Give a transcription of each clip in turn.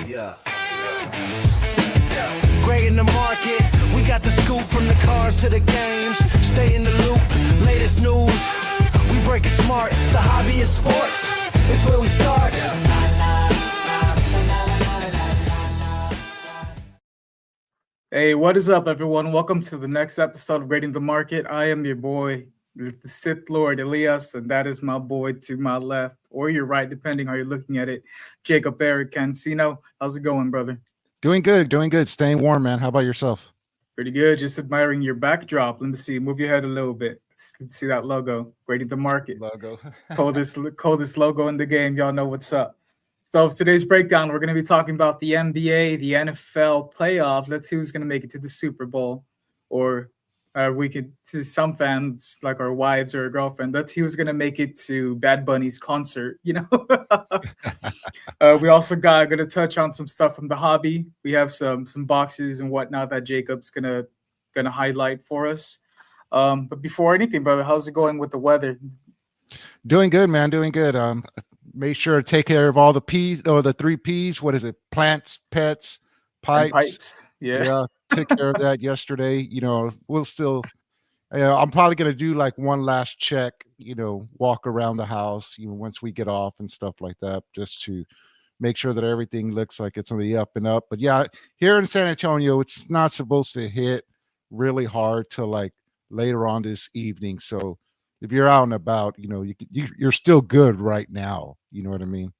Yeah. Great in the market. We got the scoop from the cars to the games. Stay in the loop. Latest news. We break it smart. The hobby is sports. It's where we start. Hey, what is up, everyone? Welcome to the next episode of Grading the Market. I am your boy, the Sith Lord Elias, and that is my boy to my left, or your right, depending how you're looking at it, Jacob Eric Cancino. How's it going, brother? Doing good. Staying warm, man. How about yourself? Pretty good. Just admiring your backdrop. Let me see. Move your head a little bit. Let's see that logo. Grading the Market. Logo. coldest logo in the game. Y'all know what's up. So today's breakdown, we're going to be talking about the NBA, the NFL playoff. Let's see who's going to make it to the Super Bowl. Or we could, to some fans, like our wives or a girlfriend, let's see who's going to make it to Bad Bunny's concert, you know? We also going to touch on some stuff from the hobby. We have some boxes and whatnot that Jacob's gonna highlight for us. But before anything, brother, how's it going with the weather? Doing good, man. Doing good. Make sure to take care of all the P's or the 3 P's. What is it? Plants, pets, pipes. Yeah. Took care of that yesterday. You know, we'll still. I'm probably gonna do like one last check. You know, walk around the house. You know, once we get off and stuff like that, just to make sure that everything looks like it's on the up and up. But yeah, here in San Antonio, it's not supposed to hit really hard till like later on this evening. So if you're out and about, you know, you're still good right now. You know what I mean?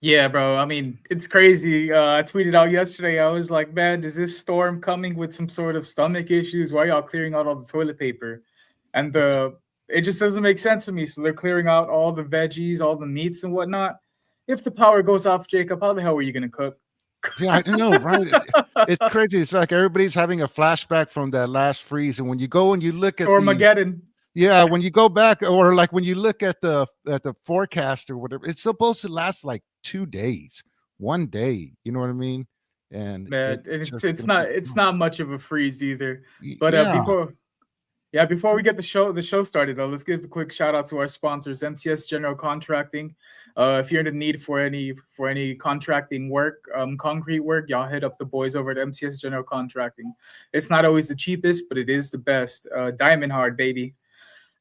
Yeah, bro. I mean, it's crazy. I tweeted out yesterday. I was like, man, is this storm coming with some sort of stomach issues? Why are y'all clearing out all the toilet paper? And it just doesn't make sense to me. So they're clearing out all the veggies, all the meats and whatnot. If the power goes off, Jacob, how the hell are you going to cook? Yeah, I know, right? It's crazy. It's like everybody's having a flashback from that last freeze. And when you go and you look at Stormageddon. Yeah, when you go back, or like when you look at the forecast or whatever, it's supposed to last like 2 days, 1 day. You know what I mean? And man, it's not much of a freeze either. But before we get the show started though, let's give a quick shout out to our sponsors, MTS General Contracting. If you're in the need for any contracting work, concrete work, y'all hit up the boys over at MTS General Contracting. It's not always the cheapest, but it is the best. Diamond hard, baby.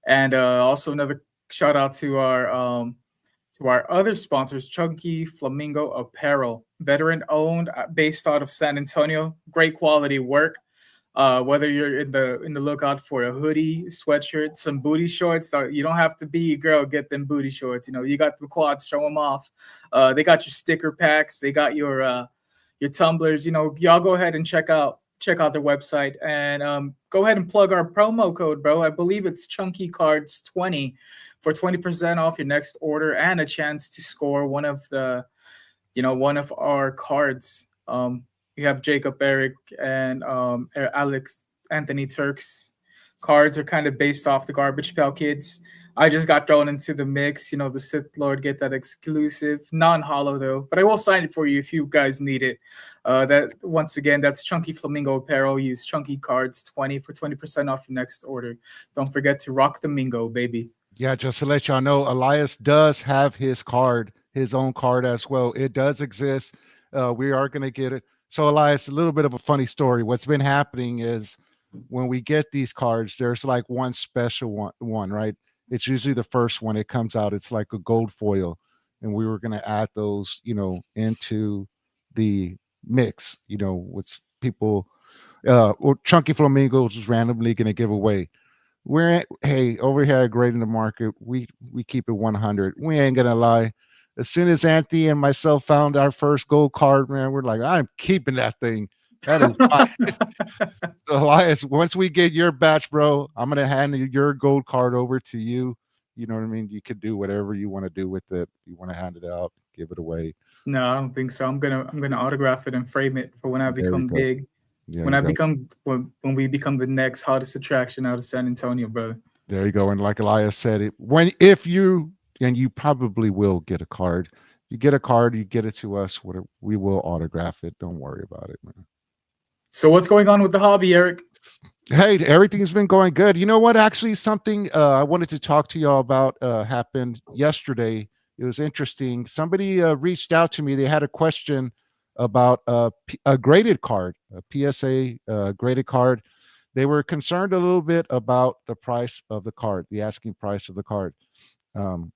And also another shout out to our other sponsors, Chunky Flamingo Apparel, veteran owned, based out of San Antonio. Great quality work. Whether you're in the lookout for a hoodie, sweatshirt, some booty shorts, you don't have to be a girl, get them booty shorts. You know, you got the quads, show them off. They got your sticker packs, they got your tumblers. You know, y'all go ahead and check out their website and go ahead and plug our promo code, bro. I believe it's Chunky Cards 20 for 20% off your next order and a chance to score one of our cards. We have Jacob Eric and Alex Anthony Turks. Cards are kind of based off the Garbage Pail Kids. I just got thrown into the mix. You know, the Sith Lord get that exclusive, non-hollow though. But I will sign it for you if you guys need it. That's Chunky Flamingo Apparel. Use Chunky Cards 20 for 20% off your next order. Don't forget to rock the Mingo, baby. Yeah, just to let y'all know, Elias does have his own card as well. It does exist. We are going to get it. So Elias, a little bit of a funny story. What's been happening is when we get these cards, there's like one special one, right? It's usually the first one it comes out. It's like a gold foil. And we were going to add those, you know, into the mix, you know, with people, or Chunky Flamingos is randomly going to give away. Over here at Grading the Market, we keep it 100. We ain't going to lie. As soon as Anthony and myself found our first gold card, man, we're like, I'm keeping that thing. That is mine. So Elias, once we get your batch, bro, I'm gonna hand your gold card over to you. You know what I mean? You could do whatever you want to do with it. You want to hand it out, give it away. No, I don't think so. I'm gonna autograph it and frame it for when I become big. Yeah, when we become the next hottest attraction out of San Antonio, brother. There you go. And like Elias said, if you probably will get a card. You get a card, you get it to us. We will autograph it. Don't worry about it, man. So what's going on with the hobby, Eric? Hey, everything's been going good. You know what? Actually, something I wanted to talk to y'all about happened yesterday. it was interesting. Somebody reached out to me. They had a question about a graded card, a PSA graded card. They were concerned a little bit about the price of the card, the asking price of the card. Um,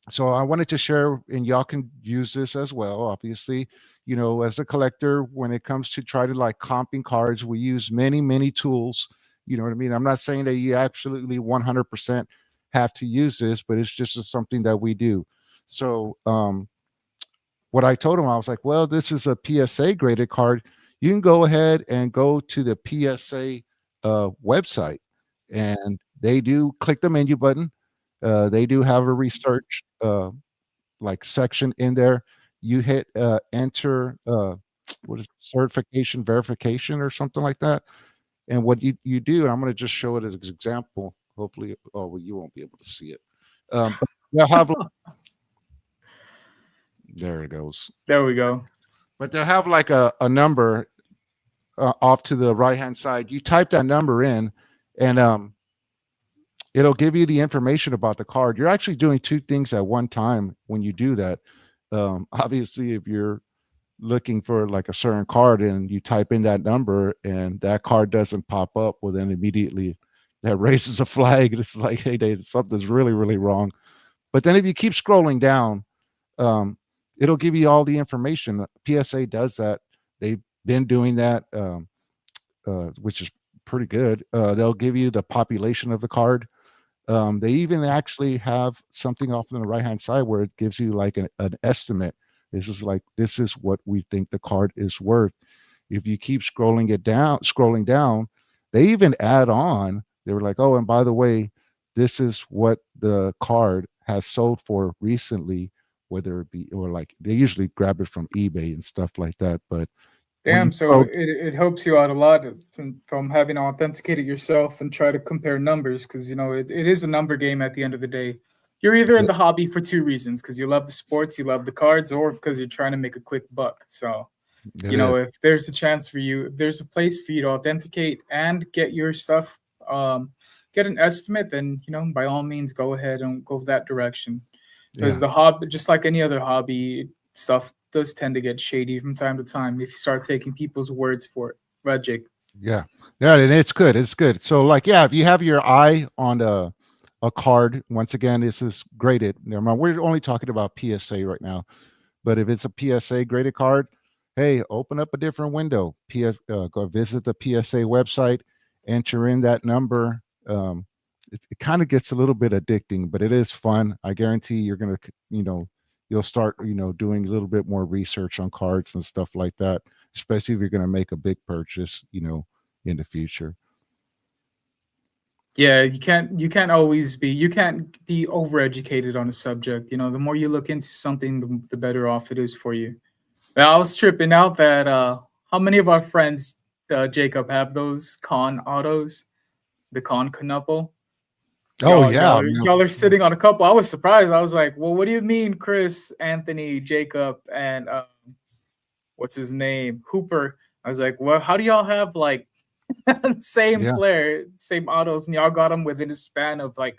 so I wanted to share, and y'all can use this as well. Obviously, as a collector, when it comes to try to like comping cards, we use many tools. You know what I mean? I'm not saying that you absolutely 100% have to use this, but it's just something that we do. So what I told him, I was like, well, this is a PSA graded card. You can go ahead and go to the PSA website, and they do click the menu button. They do have a research like section in there. You hit enter what is it, certification verification or something like that. And what you do, and I'm going to just show it as an example. Hopefully, oh well, you won't be able to see it. But they'll have there it goes. There we go. But they'll have like a number off to the right hand side. You type that number in, and it'll give you the information about the card. You're actually doing two things at one time when you do that. Obviously, if you're looking for like a certain card and you type in that number and that card doesn't pop up, well, then immediately that raises a flag. It's like, hey, something's really wrong. But then if you keep scrolling down, it'll give you all the information. PSA does that. They've been doing that, which is pretty good. They'll give you the population of the card. They even actually have something off on the right hand side where it gives you like an estimate. This is what we think the card is worth. If you keep scrolling down, they even add on. They were like, oh, and by the way, this is what the card has sold for recently, whether it be, or like they usually grab it from eBay and stuff like that. But damn, so it helps you out a lot from having to authenticate it yourself and try to compare numbers, because it is a number game at the end of the day. You're either in the hobby for two reasons: because you love the sports, you love the cards, or because you're trying to make a quick buck. So if there's a chance for you, if there's a place for you to authenticate and get your stuff, get an estimate, then by all means go ahead and go that direction. Because the hobby, just like any other hobby, stuff does tend to get shady from time to time if you start taking people's words for it. Right, Jake? Yeah, and it's good. It's good. So like, if you have your eye on a card, once again, this is graded. Never mind, we're only talking about PSA right now. But if it's a PSA graded card, hey, open up a different window. Go visit the PSA website, enter in that number. It kind of gets a little bit addicting, but it is fun. I guarantee you're gonna, you'll start, doing a little bit more research on cards and stuff like that, especially if you're going to make a big purchase, in the future. Yeah, you can't be overeducated on a subject. The more you look into something, the better off it is for you. Now, I was tripping out that how many of our friends, Jacob, have those con autos, the con Knuckle? Oh, y'all are sitting on a couple. I was surprised. I was like, well, what do you mean, Chris, Anthony, Jacob, and what's his name, Hooper? I was like, well, how do y'all have like same player, same autos, and y'all got them within a span of like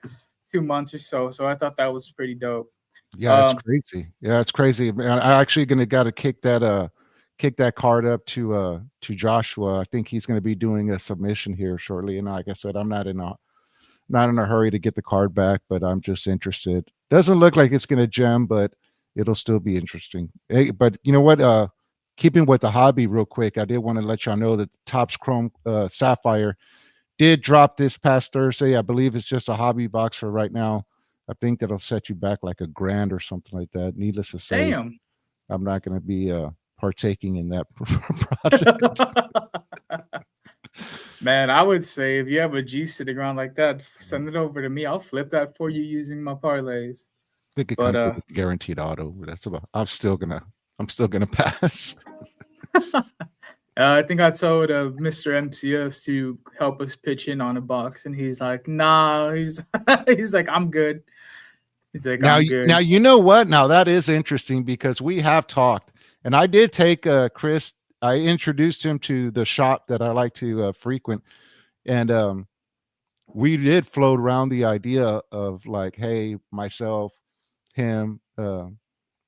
2 months or so? So I thought that was pretty dope. Yeah, it's crazy. Yeah, it's crazy. I'm actually got to kick that card up to Joshua. I think he's going to be doing a submission here shortly. And like I said, I'm not in a hurry to get the card back, but I'm just interested. Doesn't look like it's going to gem, but it'll still be interesting. Hey, but you know what? Keeping with the hobby real quick, I did want to let y'all know that the Topps Chrome Sapphire did drop this past Thursday. I believe it's just a hobby box for right now. I think that'll set you back like $1,000 or something like that. Needless to say, damn, I'm not going to be partaking in that project. Man, I would say if you have a G sitting around like that, send it over to me. I'll flip that for you using my parlays. I think it comes with a guaranteed auto. That's about. I'm still gonna pass. I think I told Mr. MCS to help us pitch in on a box, and he's like, "Nah." He's like, "I'm good." He's like, "I'm good." Now you know what? Now that is interesting because we have talked, and I did take Chris. I introduced him to the shop that I like to frequent, and we did float around the idea of like, hey, myself, him, Uh,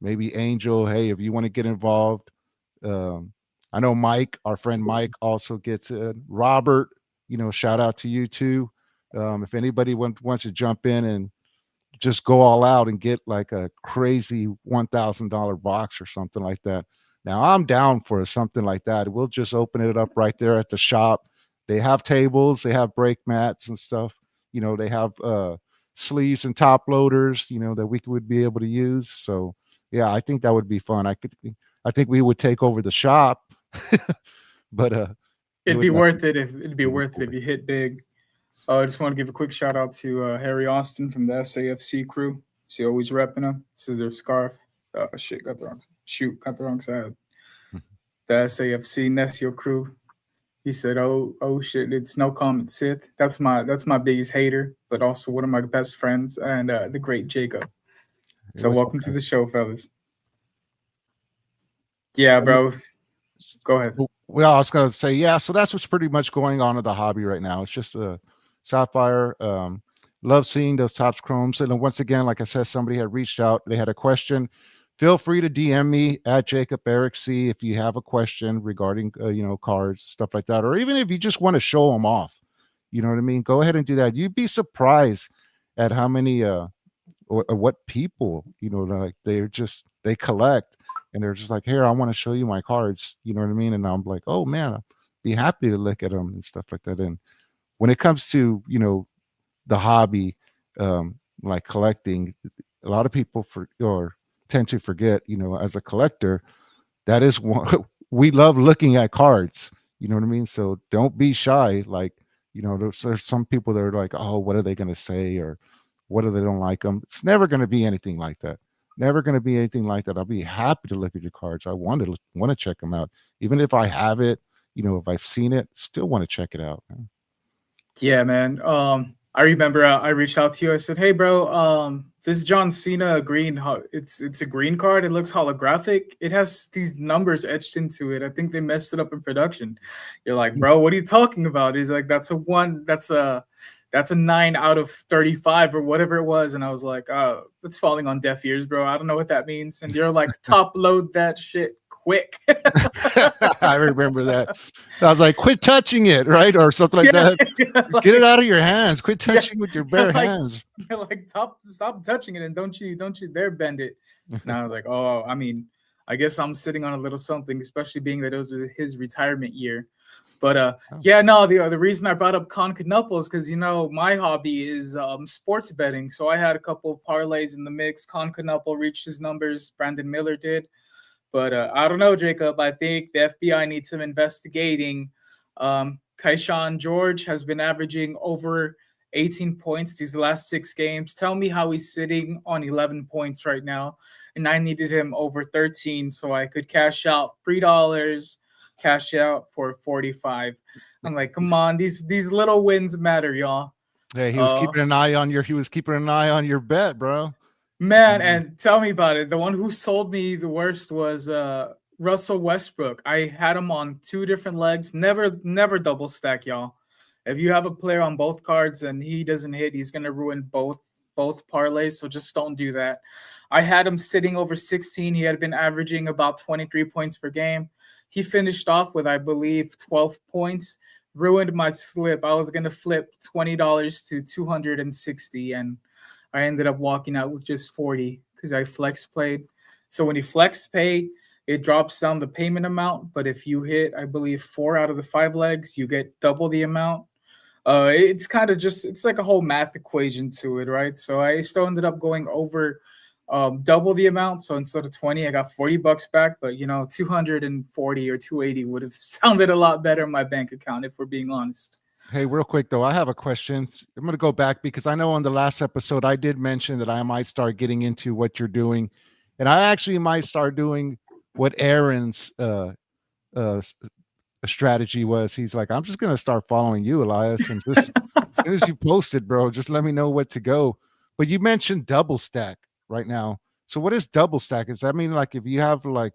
maybe Angel. Hey, if you want to get involved, um, I know Mike, our friend Mike, also gets it. Robert, shout out to you too. If anybody wants to jump in and just go all out and get like a crazy $1,000 box or something like that. Now I'm down for something like that. We'll just open it up right there at the shop. They have tables, they have brake mats and stuff. They have sleeves and top loaders, that we would be able to use. So yeah, I think that would be fun. I think we would take over the shop, but it'd be worth it if you hit big. I just want to give a quick shout out to Harry Austin from the SAFC crew. She always repping them. This is their scarf. Shit, got the wrong side. The SAFC Nesio crew. He said, "Oh shit, it's no comment Sith. That's my biggest hater, but also one of my best friends and the great Jacob." So welcome to the show, fellas. Yeah, bro. Go ahead. Well, I was gonna say, yeah. So that's what's pretty much going on in the hobby right now. It's just a Sapphire. Love seeing those Topps Chromes. And then once again, like I said, somebody had reached out. They had a question. Feel free to DM me at Jacob Eric C if you have a question regarding cards, stuff like that, or even if you just want to show them off. You know what I mean? Go ahead and do that. You'd be surprised at how many or what people like they collect, and they're just like, here, I want to show you my cards. You know what I mean? And I'm like, oh man, I'd be happy to look at them and stuff like that. And when it comes to the hobby, like collecting, a lot of people tend to forget, as a collector, that is one we love looking at cards. You know what I mean? So don't be shy. Like, there's some people that are like, oh, what are they going to say, or what if they don't like them? It's never going to be anything like that. Never going to be anything like that. I'll be happy to look at your cards. I want to check them out, even if I have it. If I've seen it, still want to check it out. Man. Yeah, man. I remember I reached out to you. I said, "Hey, bro, this John Cena green. It's a green card. It looks holographic. It has these numbers etched into it. I think they messed it up in production." You're like, "Bro, what are you talking about?" He's like, "That's a 9 out of 35 or whatever it was." And I was like, "Oh, it's falling on deaf ears, bro. I don't know what that means." And you're like, "Top load that shit quick." I remember that. I was like, quit touching it, right? Or something like that. Like, get it out of your hands. Quit touching with your bare hands. You're like, stop touching it, and don't you dare bend it. And I was like, oh, I mean, I guess I'm sitting on a little something, especially being that it was his retirement year. But yeah, no, the reason I brought up Conf is because my hobby is sports betting. So I had a couple of parlays in the mix. Conf reached his numbers. Brandon Miller did. But I don't know, Jacob. I think the FBI needs some investigating. Kayshawn George has been averaging over 18 points these last 6 games. Tell me how he's sitting on 11 points right now. And I needed him over 13 so I could cash out $3, cash out for 45. I'm like, come on, these little wins matter, y'all. Hey, he was keeping an eye on your bet, bro. Man, and tell me about it. The one who sold me the worst was Russell Westbrook. I had him on 2 different legs. Never double stack, y'all. If you have a player on both cards and he doesn't hit, he's gonna ruin both parlays. So just don't do that. I had him sitting over 16. He had been averaging about 23 points per game. He finished off with, I believe, 12 points. Ruined my slip. I was gonna flip $20 to 260, and I ended up walking out with just 40 because I flex played. So when you flex pay, it drops down the payment amount. But if you hit, I believe, 4 out of the 5 legs, you get double the amount. It's kind of it's like a whole math equation to it, right? So I still ended up going over double the amount. So instead of 20, I got $40 back. But 240 or 280 would have sounded a lot better in my bank account, if we're being honest. Hey, real quick though, I have a question. I'm going to go back because I know on the last episode I did mention that I might start getting into what you're doing, and I actually might start doing what Aaron's strategy was. He's like, I'm just going to start following you, Elias, and just as soon as you post it, bro, just let me know what to go. But you mentioned double stack right now. So what is double stack? Does that mean like if you have like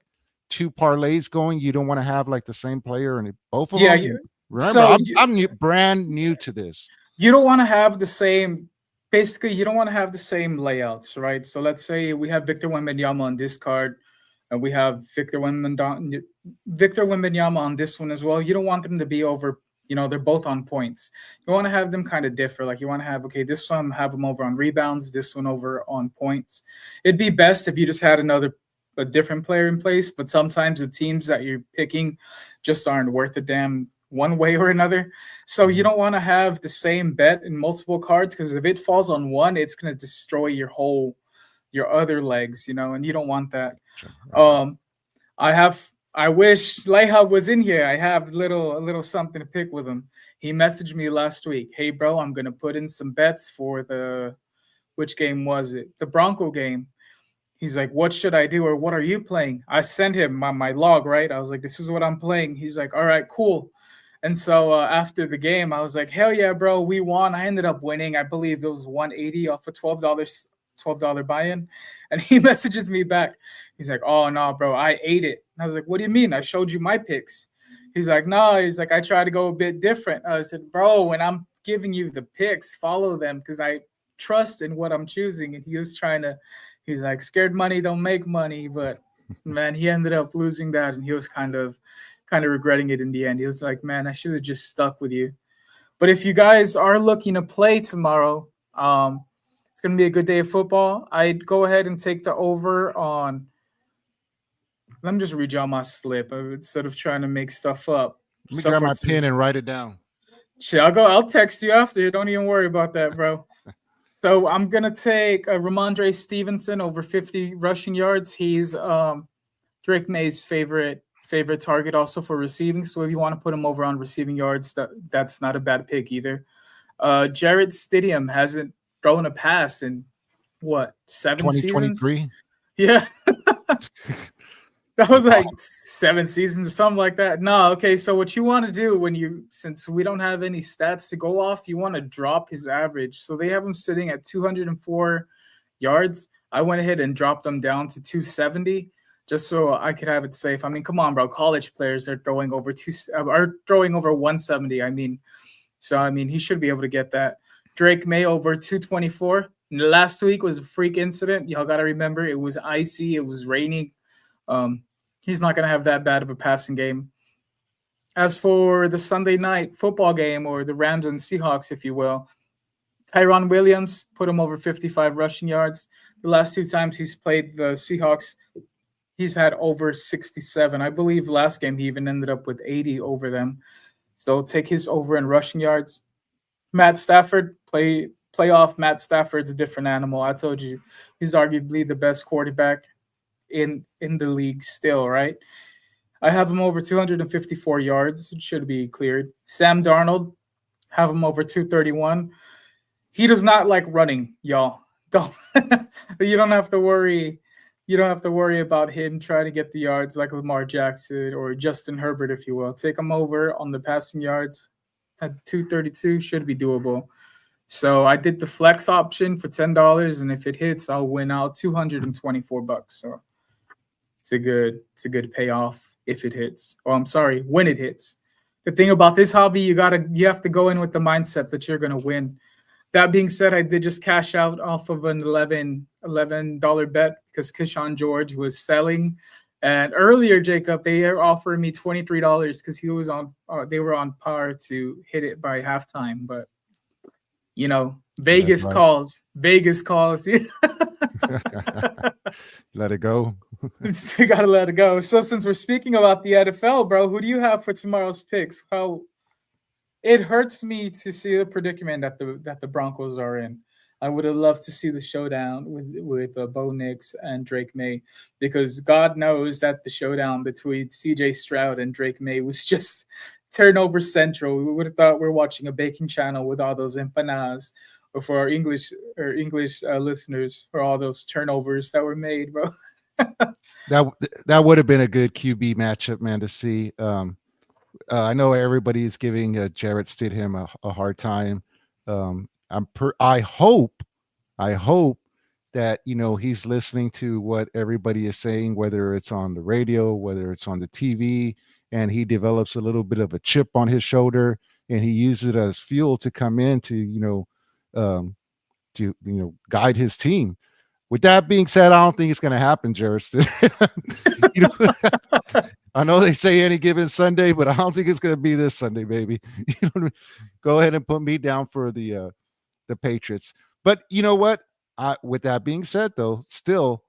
2 parlays going, you don't want to have like the same player and both of them? Remember, I'm brand new to this. You don't want to have the same basically you don't want to have the same layouts, right? So let's say we have Victor Wembanyama on this card, and we have Victor Wembanyama on this one as well. You don't want them to be over. They're both on points. You want to have them kind of differ. Like you want to have, okay, this one have them over on rebounds, this one over on points. It'd be best if you just had a different player in place, but sometimes the teams that you're picking just aren't worth a damn one way or another. So you don't want to have the same bet in multiple cards, because if it falls on one, it's going to destroy your other legs, and you don't want that. I wish Leha was in here. I have a little something to pick with him. He messaged me last week. Hey bro, I'm gonna put in some bets for which game was it? The Bronco game. He's like, what should I do, or what are you playing? I sent him my log, right? I was like, this is what I'm playing. He's like, all right, cool. And so after the game, I was like, hell yeah, bro, we won. I ended up winning. I believe it was 180 off a $12 buy-in. And he messages me back. He's like, oh no, bro, I ate it. And I was like, what do you mean? I showed you my picks. He's like, no. He's like, I try to go a bit different. I said, bro, when I'm giving you the picks, follow them, because I trust in what I'm choosing. And he's like, scared money don't make money. But man, he ended up losing that, and he was kind of regretting it in the end. He was like, man, I should have just stuck with you. But if you guys are looking to play tomorrow, it's going to be a good day of football. I'd go ahead and take the over on. Let me just read y'all my slip instead of trying to make stuff up. Let me grab my pen and write it down. Shit, I'll text you after. Don't even worry about that, bro. So I'm going to take Ramondre Stevenson over 50 rushing yards. He's Drake May's favorite target also for receiving. So if you want to put him over on receiving yards, that's not a bad pick either. Jared Stidham hasn't thrown a pass in what, 7 seasons? 2023? Yeah. That was like 7 seasons or something like that. No, okay. So what you want to do since we don't have any stats to go off, you want to drop his average. So they have him sitting at 204 yards. I went ahead and dropped them down to 270 just so I could have it safe. I mean, come on, bro. College players are throwing over 170. So he should be able to get that. Drake May over 224. Last week was a freak incident. Y'all got to remember, it was icy. It was raining. He's not going to have that bad of a passing game. As for the Sunday night football game, or the Rams and Seahawks, if you will, Tyron Williams, put him over 55 rushing yards. The last 2 times he's played the Seahawks, he's had over 67. I believe last game he even ended up with 80 over them. So take his over in rushing yards. Matt Stafford, playoff Matt Stafford's a different animal. I told you, he's arguably the best quarterback in the league still, right? I have him over 254 yards. It should be cleared. Sam Darnold, have him over 231. He does not like running, y'all. You don't have to worry. You don't have to worry about him trying to get the yards like Lamar Jackson or Justin Herbert, if you will. Take him over on the passing yards at 232, should be doable. So I did the flex option for $10, and if it hits, I'll win out $224. So it's a good payoff if it hits. Oh, I'm sorry, when it hits. The thing about this hobby, you have to go in with the mindset that you're gonna win. That being said, I did just cash out off of an $11 bet because Keyshawn George was selling. And earlier, Jacob, they are offering me $23 because he was they were on par to hit it by halftime. But Vegas calls. Let it go. You gotta let it go. So since we're speaking about the NFL, bro, who do you have for tomorrow's picks? It hurts me to see the predicament that the Broncos are in. I would have loved to see the showdown with Bo Nix and Drake May, because God knows that the showdown between C.J. Stroud and Drake May was just turnover central. We would have thought we're watching a baking channel with all those empanadas, or for our English listeners, for all those turnovers that were made, bro. That would have been a good QB matchup, man, to see. I know everybody's giving Jarrett Stidham a hard time. I hope that he's listening to what everybody is saying, whether it's on the radio, whether it's on the TV, and he develops a little bit of a chip on his shoulder, and he uses it as fuel to come in to to guide his team. With that being said, I don't think it's going to happen, Jared. you know, I know they say any given Sunday, but I don't think it's going to be this Sunday, baby. Go ahead and put me down for the Patriots. But you know what? With that being said, though, still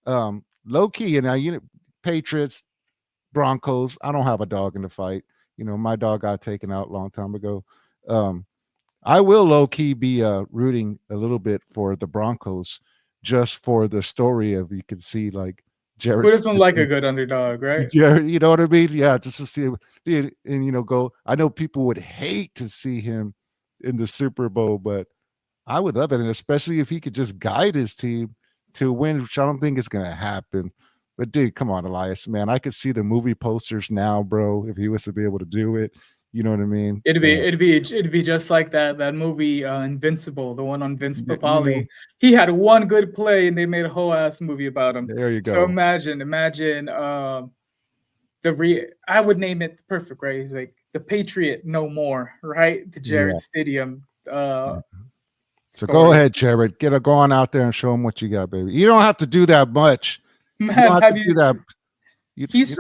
low key, and now Patriots, Broncos. I don't have a dog in the fight. My dog got taken out a long time ago. I will low key be rooting a little bit for the Broncos, just for the story of you can see like Jared. Who doesn't like a good underdog, right? Jared, you know what I mean? Yeah, just to see and go. I know people would hate to see him in the Super Bowl, but I would love it, and especially if he could just guide his team to win, which I don't think is going to happen. But dude, come on, Elias, man, I could see the movie posters now, bro. If he was to be able to do it, you know what I mean? It'd be just like that movie Invincible, the one on Vince Papali. He had one good play, and they made a whole ass movie about him. There you go. So imagine I would name it perfect, right? He's like the Patriot no more, right? The Jared Stadium. So go ahead, Jared. Go on out there and show them what you got, baby. You don't have to do that much. Man, you don't have to do that. He's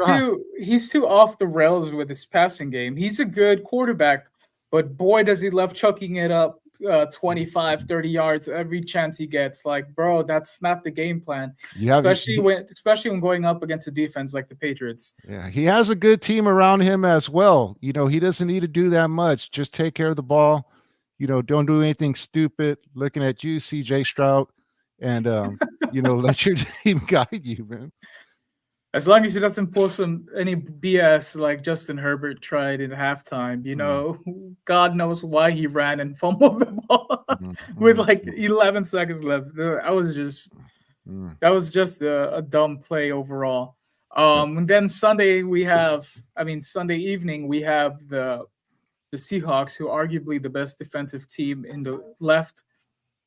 too off the rails with his passing game. He's a good quarterback, but boy, does he love chucking it up 25, 30 yards every chance he gets. Like, bro, that's not the game plan. Especially when going up against a defense like the Patriots. Yeah, he has a good team around him as well. He doesn't need to do that much. Just take care of the ball. Don't do anything stupid. Looking at you, CJ Stroud, and let your team guide you, man. As long as he doesn't pull any BS like Justin Herbert tried in halftime, God knows why he ran and fumbled the ball with like 11 seconds left. That was just a dumb play overall. And then Sunday evening we have the Seahawks, who are arguably the best defensive team in the left,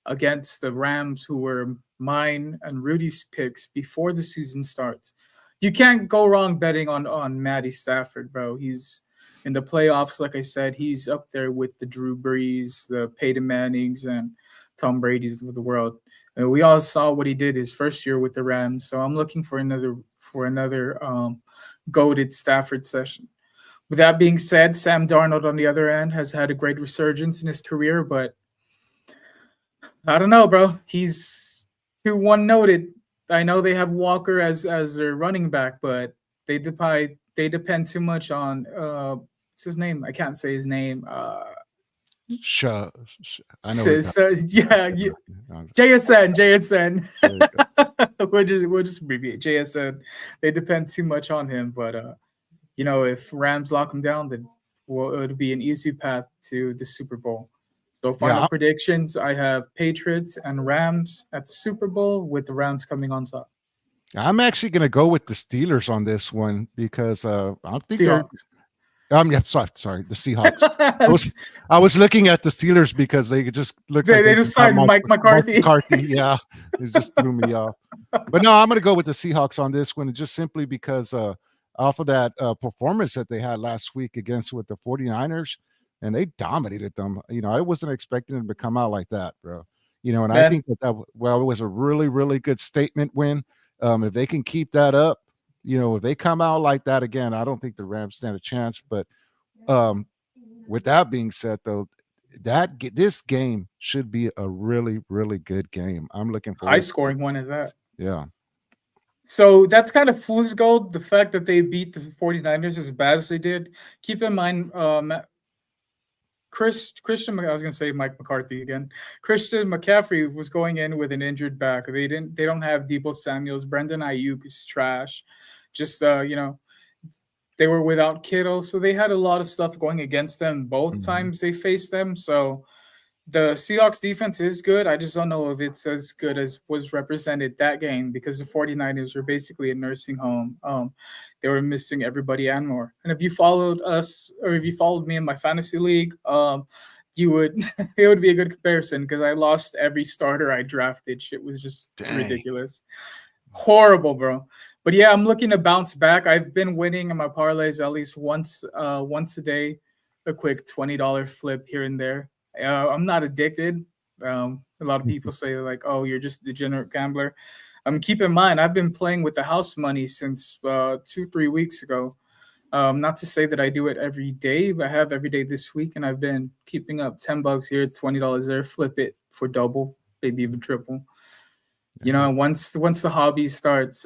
against the Rams, who were mine and Rudy's picks before the season starts. You can't go wrong betting on Matty Stafford, bro. He's in the playoffs, like I said, he's up there with the Drew Brees, the Peyton Mannings, and Tom Brady's of the world. And we all saw what he did his first year with the Rams, so I'm looking for another goated Stafford session. With that being said, Sam Darnold, on the other end, has had a great resurgence in his career, but I don't know, bro. He's too one-noted. I know they have Walker as their running back, but they depend too much on what's his name? I can't say his name. I know. JSN. We'll just abbreviate JSN. They depend too much on him, but if Rams lock him down, then it'll be an easy path to the Super Bowl. So final predictions, I have Patriots and Rams at the Super Bowl, with the Rams coming on top. I'm actually going to go with the Steelers on this one because I think Seahawks. Sorry, the Seahawks. I was looking at the Steelers because they just look like they just signed Mike McCarthy. Yeah, it just threw me off. But no, I'm going to go with the Seahawks on this one, just simply because off of that performance that they had last week with the 49ers, and they dominated them. I wasn't expecting them to come out like that, bro. And I think that it was a really, really good statement win. If they can keep that up, if they come out like that again, I don't think the Rams stand a chance. But with that being said, though, this game should be a really, really good game. I'm looking for high-scoring one at that. Yeah. So that's kind of fool's gold, the fact that they beat the 49ers as bad as they did. Keep in mind, Christian, I was going to say Mike McCarthy again. Christian McCaffrey was going in with an injured back. They don't have Deebo Samuels. Brendan Ayuk is trash. Just they were without Kittle, so they had a lot of stuff going against them both times they faced them. So the Seahawks defense is good. I just don't know if it's as good as was represented that game, because the 49ers were basically a nursing home. They were missing everybody and more. And if you followed us, or if you followed me in my fantasy league, it would be a good comparison, because I lost every starter I drafted. Shit was just ridiculous. Horrible, bro. But yeah, I'm looking to bounce back. I've been winning in my parlays at least once a day, a quick $20 flip here and there. I'm not addicted. A lot of people say like, "Oh, you're just a degenerate gambler." Keep in mind, I've been playing with the house money since 2-3 weeks ago. Not to say that I do it every day, but I have every day this week, and I've been keeping up $10 here, it's $20 there. Flip it for double, maybe even triple. You know, once the hobby starts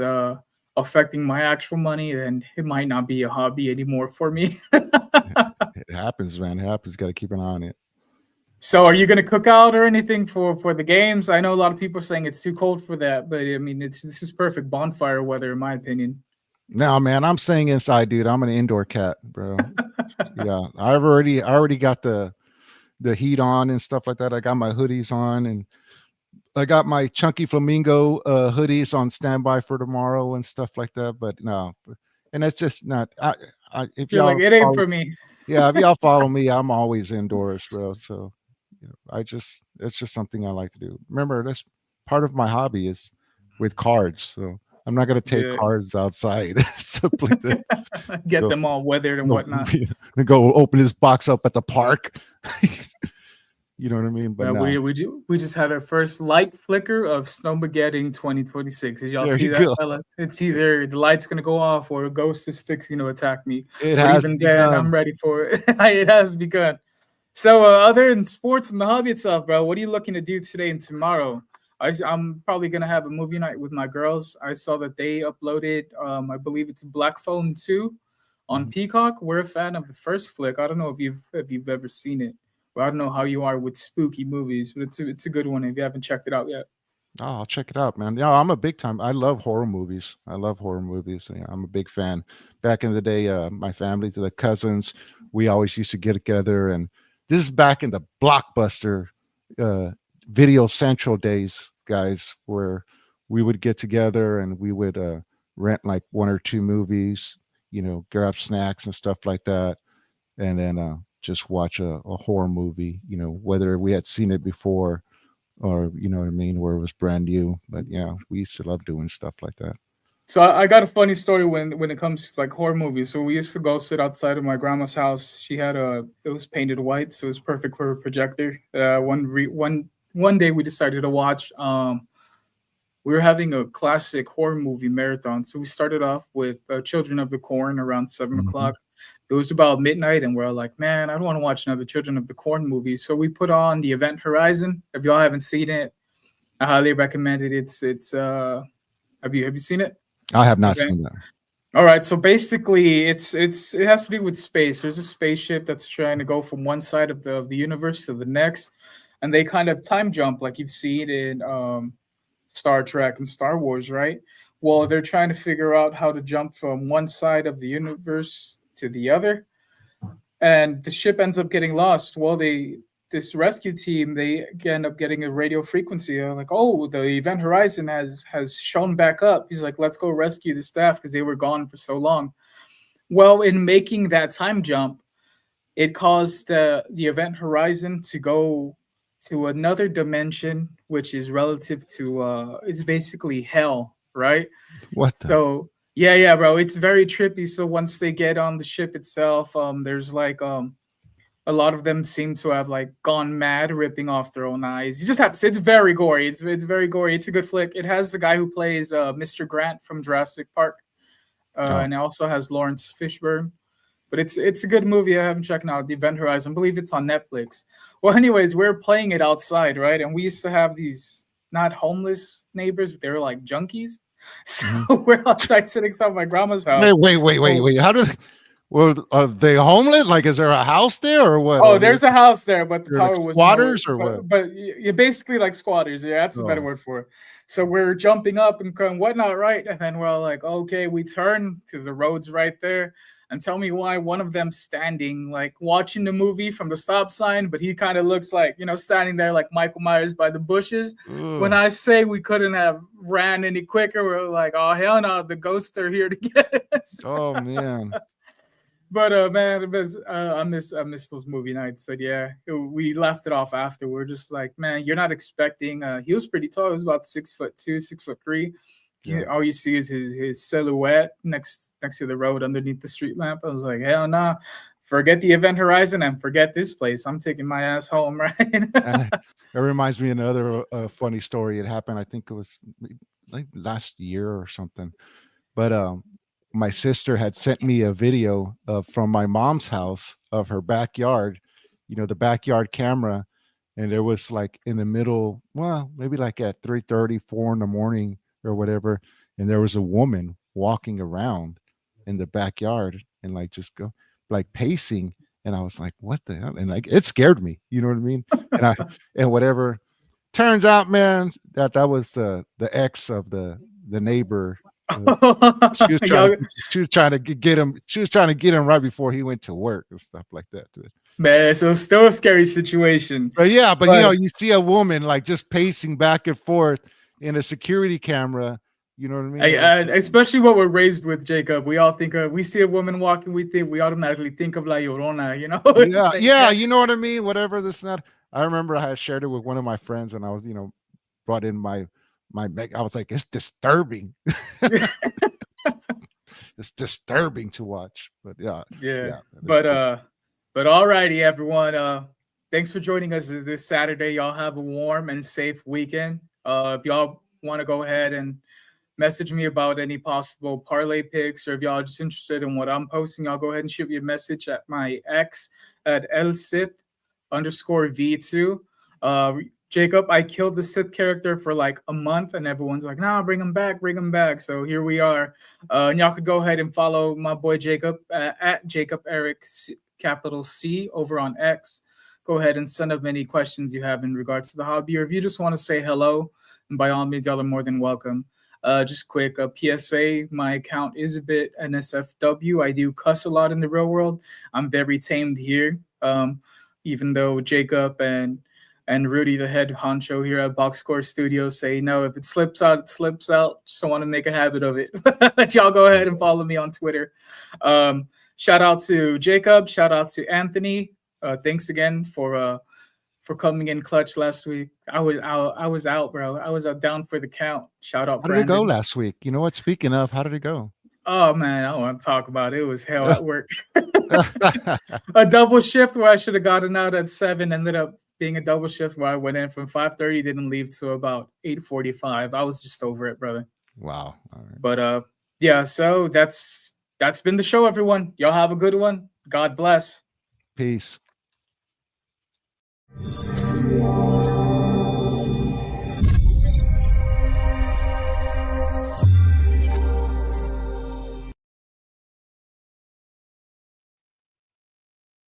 affecting my actual money, then it might not be a hobby anymore for me. It happens, man. It happens. Got to keep an eye on it. So, are you going to cook out or anything for the games? I know a lot of people are saying it's too cold for that, but I mean, this is perfect bonfire weather, in my opinion. No, man, I'm staying inside, dude. I'm an indoor cat, bro. Yeah, I already got the heat on and stuff like that. I got my hoodies on, and I got my Chunky Flamingo hoodies on standby for tomorrow and stuff like that. But no, and it's just not. If You're y'all like, it ain't follow, for me. yeah, if y'all follow me, I'm always indoors, bro. So, it's just something I like to do. Remember, that's part of my hobby is with cards. So I'm not gonna take cards outside. Stuff like that. Get them all weathered and whatnot. Go open this box up at the park. You know what I mean? But no. we just had our first light flicker of Snowmageddon 2026. Did y'all see that, fellas? It's either the light's gonna go off or a ghost is fixing to attack me. It has even begun. then, I'm ready for it. It has begun. So, other than sports and the hobby itself, bro, what are you looking to do today and tomorrow? I'm probably gonna have a movie night with my girls. I saw that they uploaded, I believe it's Black Phone 2 on Peacock. We're a fan of the first flick. I don't know if you've ever seen it. Well, I don't know how you are with spooky movies, but it's a good one if you haven't checked it out yet. Oh, I'll check it out, man. Yeah, I'm a big time. I love horror movies. I'm a big fan. Back in the day, my family, the cousins, we always used to get together, and this is back in the Blockbuster Video Central days, guys, where we would get together and we would rent like 1 or 2 movies, grab snacks and stuff like that, and then just watch a horror movie, whether we had seen it before or, you know what I mean, where it was brand new. But yeah, we used to love doing stuff like that. So I got a funny story when it comes to like horror movies. So we used to go sit outside of my grandma's house. She had it was painted white, so it was perfect for a projector. One day we decided to watch. We were having a classic horror movie marathon. So we started off with Children of the Corn around 7 o'clock. It was about midnight, and we're like, man, I don't want to watch another Children of the Corn movie. So we put on the Event Horizon. If y'all haven't seen it, I highly recommend it. It's have you seen it? I have not seen that. All right, so basically, it has to do with space. There's a spaceship that's trying to go from one side of the universe to the next, and they kind of time jump like you've seen in Star Trek and Star Wars, right? Well, they're trying to figure out how to jump from one side of the universe to the other, and the ship ends up getting lost. Well, this rescue team, they end up getting a radio frequency. They're like, oh, the Event Horizon has shown back up. He's like, let's go rescue the staff because they were gone for so long. Well, in making that time jump, it caused the Event Horizon to go to another dimension, which is relative to it's basically hell, right? What the? So yeah, bro, it's very trippy. So once they get on the ship itself, there's like a lot of them seem to have like gone mad, ripping off their own eyes. You just have to say it's very gory. It's very gory. It's a good flick. It has the guy who plays Mr. Grant from Jurassic Park, and it also has Lawrence Fishburne. But it's a good movie. I haven't checked out the Event Horizon. I believe it's on Netflix. Well, anyways, we're playing it outside, right? And we used to have these not homeless neighbors, but they were like junkies. So we're outside sitting outside my grandma's house. Wait. How do? Well, are they homeless? Like, is there a house there or what? Oh, there's a house there, but the power was squatters or what? But you're basically like squatters. Yeah, that's a better word for it. So we're jumping up and going whatnot, right? And then we're all like, okay, we turn because the road's right there. And tell me why one of them standing, like watching the movie from the stop sign, but he kind of looks like, standing there like Michael Myers by the bushes. When I say we couldn't have ran any quicker, we're like, oh, hell no, the ghosts are here to get us. Oh, man. But man, I miss those movie nights. But yeah, we left it off after. We're just like, man, you're not expecting. He was pretty tall. He was about 6'2", 6'3". Yeah. All you see is his silhouette next to the road underneath the street lamp. I was like, hell nah. forget the Event Horizon and forget this place. I'm taking my ass home, right? That reminds me of another funny story. It happened, I think it was like last year or something. But my sister had sent me a video from my mom's house of her backyard, the backyard camera. And there was like in the middle, well, maybe like at 3:30, 4 in the morning or whatever. And there was a woman walking around in the backyard and like just go like pacing. And I was like, what the hell? And like, it scared me, you know what I mean? And whatever. Turns out, man, that was the ex of the neighbor. She was trying to get him. She was trying to get him right before he went to work and stuff like that. Man, so still a scary situation. But you see a woman like just pacing back and forth in a security camera. You know what I mean? Especially what we're raised with, Jacob. We all think we see a woman walking, we automatically think of La Llorona, Yeah, you know what I mean? Whatever this not. I remember I had shared it with one of my friends, and I was, brought in my I was like, it's disturbing. It's disturbing to watch. But yeah. But all righty, everyone. Thanks for joining us this Saturday. Y'all have a warm and safe weekend. If y'all want to go ahead and message me about any possible parlay picks, or if y'all are just interested in what I'm posting, y'all go ahead and shoot me a message at my X at lsith_v2. Jacob, I killed the Sith character for like a month, and everyone's like, nah, bring him back. So here we are. And y'all could go ahead and follow my boy Jacob at Jacob Eric capital C over on X. Go ahead and send up any questions you have in regards to the hobby, or if you just want to say hello, and by all means, y'all are more than welcome. Just quick PSA, my account is a bit NSFW. I do cuss a lot in the real world. I'm very tamed here, even though Jacob and Rudy, the head honcho here at Box Score Studios, say, no, if it slips out, it slips out. Just don't want to make a habit of it. Y'all go ahead and follow me on Twitter. Shout out to Jacob. Shout out to Anthony. Thanks again for coming in clutch last week. I was out, bro. I was down for the count. Shout out, Brandon. How did it go last week? You know what? Speaking of, how did it go? Oh, man, I don't want to talk about it. It was hell at work. A double shift where I should have gotten out at 7 ended up being a double shift where I went in from 5:30, didn't leave till about 8:45. I was just over it, brother. Wow. All right. But yeah, so that's been the show, everyone. Y'all have a good one. God bless. Peace.